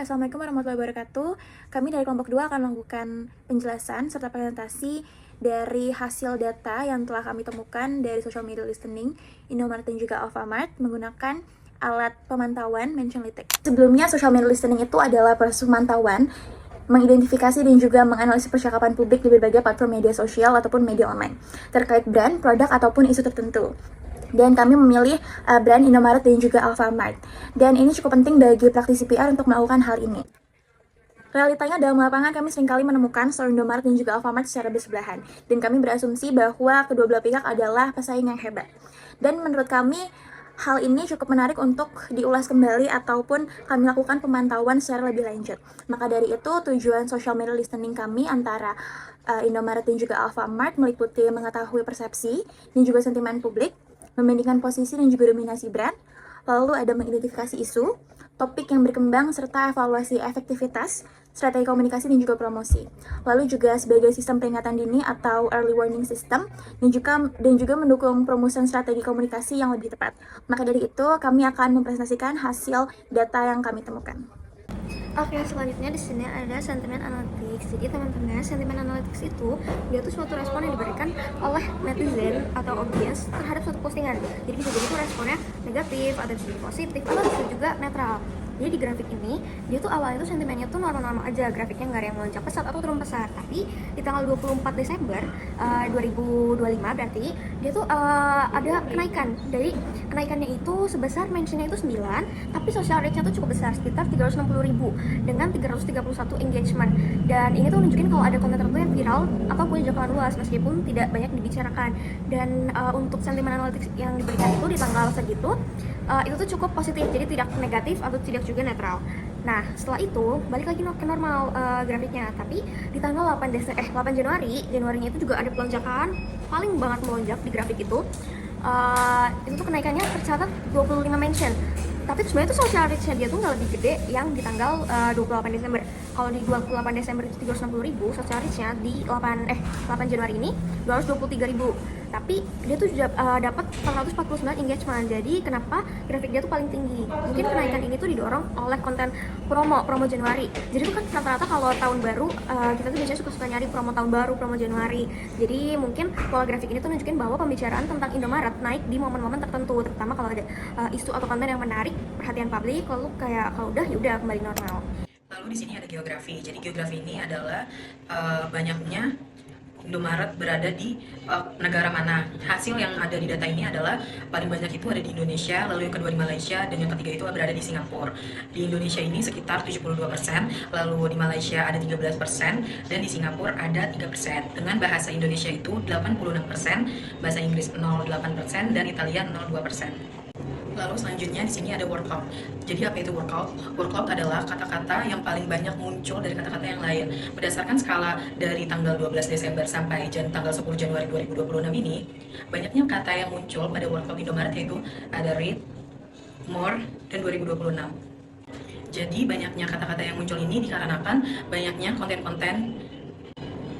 Assalamualaikum warahmatullahi wabarakatuh. Kami dari kelompok 2 akan melakukan penjelasan serta presentasi dari hasil data yang telah kami temukan dari social media listening, Indomaret dan juga Alfamart menggunakan alat pemantauan Mentionlytics. Sebelumnya, social media listening itu adalah proses pemantauan, mengidentifikasi dan juga menganalisis percakapan publik di berbagai platform media sosial ataupun media online terkait brand, produk, ataupun isu tertentu. Dan kami memilih brand Indomaret dan juga Alfamart. Dan ini cukup penting bagi praktisi PR untuk melakukan hal ini. Realitanya dalam lapangan kami seringkali menemukan store Indomaret dan juga Alfamart secara bersebelahan. Dan kami berasumsi bahwa kedua belah pihak adalah pesaing yang hebat. Dan menurut kami, hal ini cukup menarik untuk diulas kembali ataupun kami lakukan pemantauan secara lebih lanjut. Maka dari itu, tujuan social media listening kami antara Indomaret dan juga Alfamart meliputi mengetahui persepsi dan juga sentimen publik, membandingkan posisi dan juga dominasi brand, lalu ada mengidentifikasi isu, topik yang berkembang, serta evaluasi efektivitas, strategi komunikasi dan juga promosi. Lalu juga sebagai sistem peringatan dini atau early warning system, dan juga mendukung perumusan strategi komunikasi yang lebih tepat. Maka dari itu, kami akan mempresentasikan hasil data yang kami temukan. Oke, selanjutnya di sini ada sentimen analytics. Jadi teman-teman, sentimen analytics itu dia tuh suatu respon yang diberikan oleh netizen atau audiens terhadap suatu postingan. Jadi bisa jadi tuh responnya negatif, atau bisa jadi positif, atau bisa juga netral. Jadi di grafik ini, dia tuh awalnya tuh sentimennya tuh normal-normal aja, grafiknya nggak ada yang melonjak pesat atau turun pesat. Tapi di tanggal 24 Desember 2025 berarti dia tuh ada kenaikan. Jadi kenaikannya itu sebesar mentionnya itu 9, tapi social reach-nya tuh cukup besar, sekitar 360.000 dengan 331 engagement. Dan ini tuh nunjukin kalau ada konten tertentu yang viral atau punya jangkauan luas meskipun tidak banyak dibicarakan. Dan untuk sentimen analytics yang diberikan itu di tanggal segitu itu tuh cukup positif, jadi tidak negatif atau tidak juga netral. Nah, setelah itu balik lagi ke normal grafiknya. Tapi di tanggal 8 Januarinya itu juga ada pelonjakan, paling banget melonjak di grafik itu. Itu tuh kenaikannya tercatat 25 mention. Tapi sebenarnya tuh social reach-nya dia tuh nggak lebih gede yang di tanggal 28 Desember. Kalau di 28 Desember itu 360.000, social reach-nya di 8 Januari ini 223.000. Tapi dia tuh dapat 449 engagement. Jadi kenapa grafik dia tuh paling tinggi? Mungkin kenaikan ini tuh didorong oleh konten promo Januari. Jadi tuh kan rata-rata kalau tahun baru kita tuh biasanya suka nyari promo tahun baru, promo Januari. Jadi mungkin pola grafik ini tuh nunjukin bahwa pembicaraan tentang Indomaret naik di momen-momen tertentu, terutama kalau ada isu atau konten yang menarik perhatian publik. Lalu kayak kalau udah ya udah kembali normal. Lalu di sini ada geografi. Jadi geografi ini adalah banyaknya Indomaret berada di negara mana. Hasil yang ada di data ini adalah paling banyak itu ada di Indonesia, lalu yang kedua di Malaysia, dan yang ketiga itu berada di Singapura. Di Indonesia ini sekitar 72%, lalu di Malaysia ada 13%, dan di Singapura ada 3%. Dengan bahasa Indonesia itu 86%, bahasa Inggris 0,8%, dan Italia 0,2%. Lalu selanjutnya di sini ada word cloud. Jadi apa itu word cloud? Word cloud adalah kata-kata yang paling banyak muncul dari kata-kata yang lain. Berdasarkan skala dari tanggal 12 Desember sampai tanggal 10 Januari 2026 ini, banyaknya kata yang muncul pada word cloud Indomaret yaitu ada read, more, dan 2026. Jadi banyaknya kata-kata yang muncul ini dikarenakan banyaknya konten-konten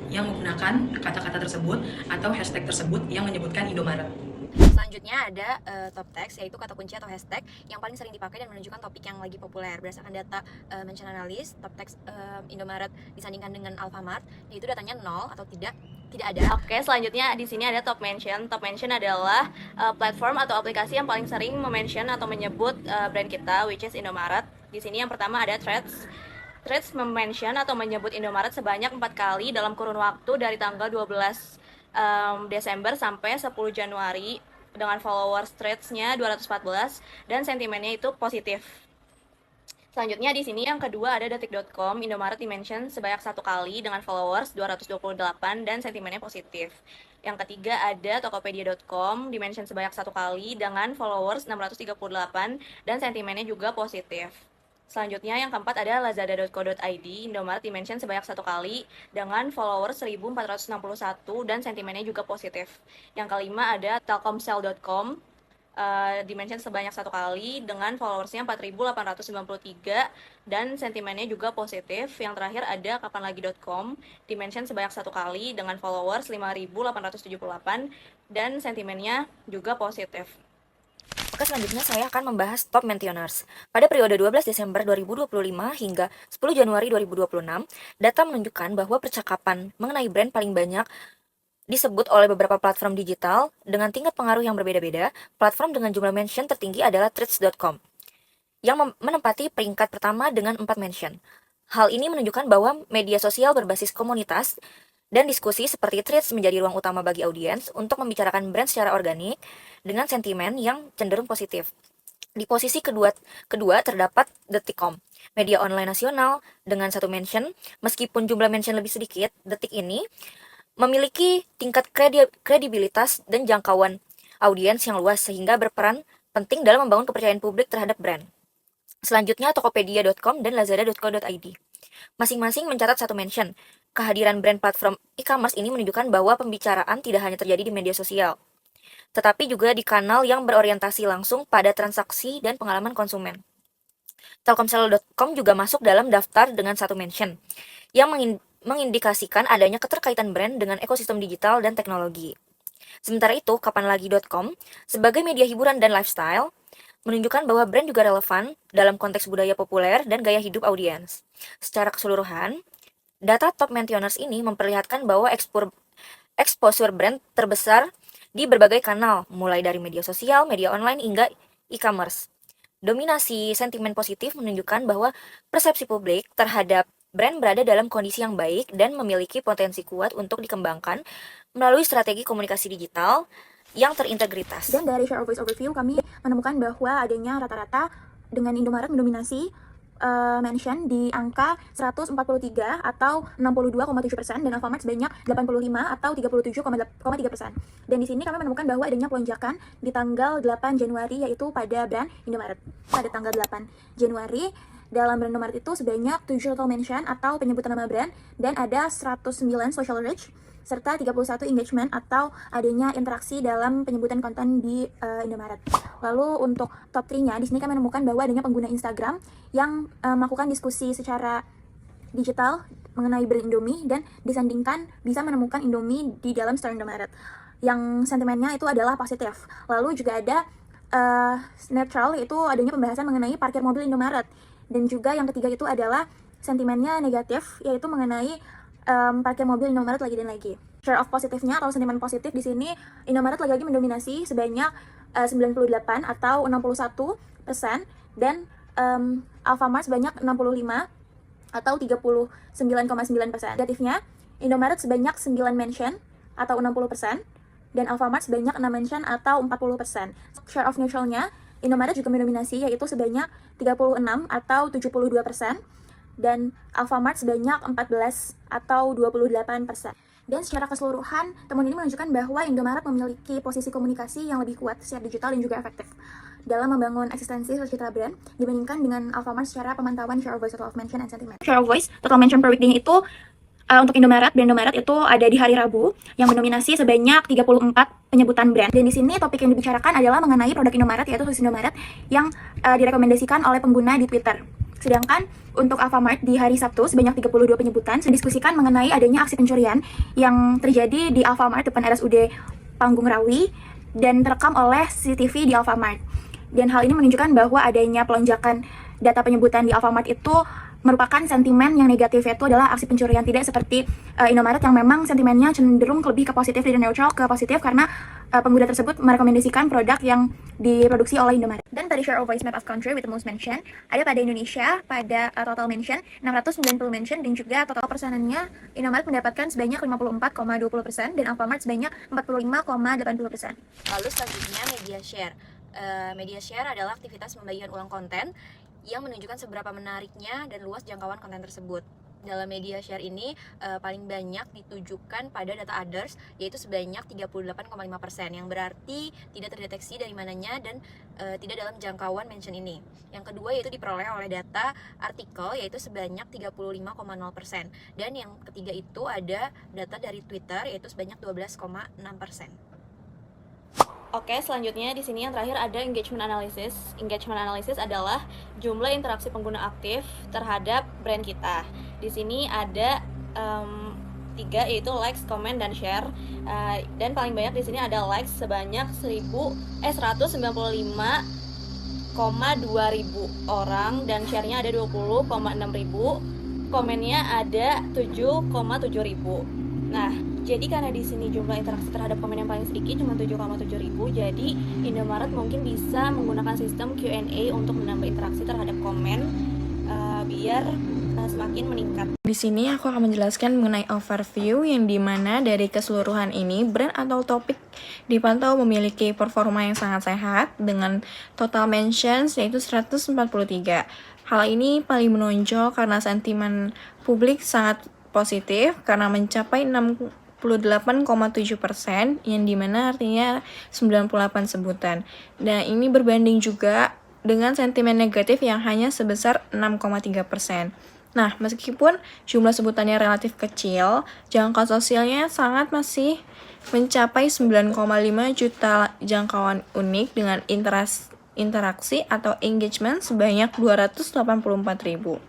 yang menggunakan kata-kata tersebut atau hashtag tersebut yang menyebutkan Indomaret. Selanjutnya ada top text, yaitu kata kunci atau hashtag yang paling sering dipakai dan menunjukkan topik yang lagi populer. Berdasarkan data Mention Analysis, top text Indomaret disandingkan dengan Alfamart, yaitu datanya 0 atau tidak ada. Oke, selanjutnya di sini ada top mention. Top mention adalah platform atau aplikasi yang paling sering mention atau menyebut brand kita, which is Indomaret. Di sini yang pertama ada Threads. Threads mention atau menyebut Indomaret sebanyak 4 kali dalam kurun waktu dari tanggal 12 Desember sampai 10 Januari dengan followers Threads-nya 214 dan sentimennya itu positif. Selanjutnya di sini yang kedua ada detik.com. Indomaret dimention sebanyak 1 kali dengan followers 228 dan sentimennya positif. Yang ketiga ada tokopedia.com, dimention sebanyak 1 kali dengan followers 638 dan sentimennya juga positif. Selanjutnya yang keempat ada lazada.co.id. Indomaret dimention sebanyak 1 kali dengan followers 1461 dan sentimennya juga positif. Yang kelima ada telkomsel.com. Dimension sebanyak 1 kali dengan followersnya 4.893 dan sentimennya juga positif. Yang terakhir ada kapanlagi.com, dimension sebanyak 1 kali dengan followers 5.878 dan sentimennya juga positif. Oke, selanjutnya saya akan membahas top maintainers. Pada periode 12 Desember 2025 hingga 10 Januari 2026, data menunjukkan bahwa percakapan mengenai brand paling banyak disebut oleh beberapa platform digital dengan tingkat pengaruh yang berbeda-beda. Platform dengan jumlah mention tertinggi adalah Threads.com yang menempati peringkat pertama dengan 4 mention. Hal ini menunjukkan bahwa media sosial berbasis komunitas dan diskusi seperti Threads menjadi ruang utama bagi audiens untuk membicarakan brand secara organik dengan sentimen yang cenderung positif. Di posisi kedua terdapat Detik.com, media online nasional dengan 1 mention. Meskipun jumlah mention lebih sedikit, Detik ini memiliki tingkat kredibilitas dan jangkauan audiens yang luas sehingga berperan penting dalam membangun kepercayaan publik terhadap brand. Selanjutnya Tokopedia.com dan Lazada.co.id. Masing-masing mencatat 1 mention. Kehadiran brand platform e-commerce ini menunjukkan bahwa pembicaraan tidak hanya terjadi di media sosial, tetapi juga di kanal yang berorientasi langsung pada transaksi dan pengalaman konsumen. Telkomsel.com juga masuk dalam daftar dengan 1 mention, yang mengindikasikan adanya keterkaitan brand dengan ekosistem digital dan teknologi. Sementara itu, kapanlagi.com sebagai media hiburan dan lifestyle menunjukkan bahwa brand juga relevan dalam konteks budaya populer dan gaya hidup audiens. Secara keseluruhan, data top maintainers ini memperlihatkan bahwa exposure brand terbesar di berbagai kanal, mulai dari media sosial, media online, hingga e-commerce. Dominasi sentimen positif menunjukkan bahwa persepsi publik terhadap brand berada dalam kondisi yang baik dan memiliki potensi kuat untuk dikembangkan melalui strategi komunikasi digital yang terintegritas. Dan dari share of voice overview, kami menemukan bahwa adanya rata-rata dengan Indomaret mendominasi mention di angka 143 atau 62,7% dan Alfamart sebanyak 85 atau 37,3%. Dan di sini kami menemukan bahwa adanya pelonjakan di tanggal 8 Januari yaitu pada brand Indomaret. Pada tanggal 8 Januari dalam brand Indomaret itu sebanyak 7 total mention atau penyebutan nama brand dan ada 109 social reach serta 31 engagement atau adanya interaksi dalam penyebutan konten di Indomaret. Lalu untuk top 3-nya, di sini kami menemukan bahwa adanya pengguna Instagram yang melakukan diskusi secara digital mengenai brand Indomie dan disandingkan bisa menemukan Indomie di dalam store Indomaret. Yang sentimennya itu adalah positif. Lalu juga ada netral, yaitu adanya pembahasan mengenai parkir mobil Indomaret. Dan juga yang ketiga itu adalah sentimennya negatif, yaitu mengenai parkir mobil Indomaret lagi dan lagi. Share of positifnya atau sentimen positif di sini Indomaret lagi mendominasi sebanyak 98 atau 61% dan Alfamart sebanyak 65 atau 39,9%. Negatifnya Indomaret sebanyak 9 mention atau 60% dan Alfamart sebanyak 6 mention atau 40%. Share of neutralnya Indomaret juga mendominasi yaitu sebanyak 36 atau 72%. Dan Alfamart sebanyak 14 atau 28%. Dan secara keseluruhan, temuan ini menunjukkan bahwa Indomaret memiliki posisi komunikasi yang lebih kuat secara digital dan juga efektif dalam membangun eksistensi citra brand dibandingkan dengan Alfamart secara pemantauan share of voice, total of mention, and sentiment. Share of voice, total mention per weekday itu untuk Indomaret, brand Indomaret itu ada di hari Rabu yang mendominasi sebanyak 34 penyebutan brand. Dan di sini topik yang dibicarakan adalah mengenai produk Indomaret, yaitu khusus Indomaret yang direkomendasikan oleh pengguna di Twitter. Sedangkan untuk Alfamart di hari Sabtu sebanyak 32 penyebutan mendiskusikan mengenai adanya aksi pencurian yang terjadi di Alfamart depan RSUD Panggung Rawi dan terekam oleh CCTV di Alfamart. Dan hal ini menunjukkan bahwa adanya pelonjakan data penyebutan di Alfamart itu merupakan sentimen yang negatif, yaitu adalah aksi pencurian, tidak seperti Indomaret yang memang sentimennya cenderung lebih ke positif dari neutral ke positif karena pengguna tersebut merekomendasikan produk yang diproduksi oleh Indomaret. Dan tadi share of voice map of country with the most mention ada pada Indonesia pada total mention 690 mention dan juga total persenannya Indomaret mendapatkan sebanyak 54,20% dan Alfamart sebanyak 45,80%. Lalu selanjutnya media share. Media share adalah aktivitas pembagian ulang konten yang menunjukkan seberapa menariknya dan luas jangkauan konten tersebut. Dalam media share ini paling banyak ditujukan pada data others, yaitu sebanyak 38,5%, yang berarti tidak terdeteksi dari mananya dan tidak dalam jangkauan mention ini. Yang kedua yaitu diperoleh oleh data artikel, yaitu sebanyak 35,0%, dan yang ketiga itu ada data dari Twitter, yaitu sebanyak 12,6%. Oke, selanjutnya di sini yang terakhir ada engagement analysis. Engagement analysis adalah jumlah interaksi pengguna aktif terhadap brand kita. Di sini ada 3 yaitu likes, comment, dan share. Dan paling banyak di sini ada likes sebanyak 155,2.000 orang dan share-nya ada 20,6.000. Komennya ada 7,7.000. Nah, jadi karena di sini jumlah interaksi terhadap komen yang paling sedikit cuma 7,7.000, jadi Indomaret mungkin bisa menggunakan sistem Q&A untuk menambah interaksi terhadap komen biar semakin meningkat. Di sini aku akan menjelaskan mengenai overview yang dimana dari keseluruhan ini brand atau topik dipantau memiliki performa yang sangat sehat dengan total mentions yaitu 143. Hal ini paling menonjol karena sentimen publik sangat positif karena mencapai 68,7%, yang dimana artinya 98 sebutan. Dan ini berbanding juga dengan sentimen negatif yang hanya sebesar 6,3%. Nah, meskipun jumlah sebutannya relatif kecil, jangkau sosialnya sangat masih mencapai 9,5 juta jangkauan unik dengan interaksi atau engagement sebanyak 284.000.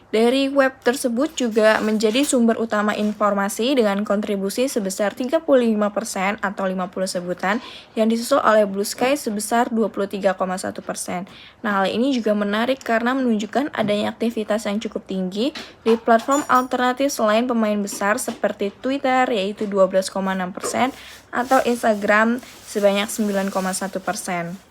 Dari web tersebut juga menjadi sumber utama informasi dengan kontribusi sebesar 35% atau 50 sebutan yang disusul oleh Blue Sky sebesar 23,1%. Nah, hal ini juga menarik karena menunjukkan adanya aktivitas yang cukup tinggi di platform alternatif selain pemain besar seperti Twitter yaitu 12,6% atau Instagram sebanyak 9,1%.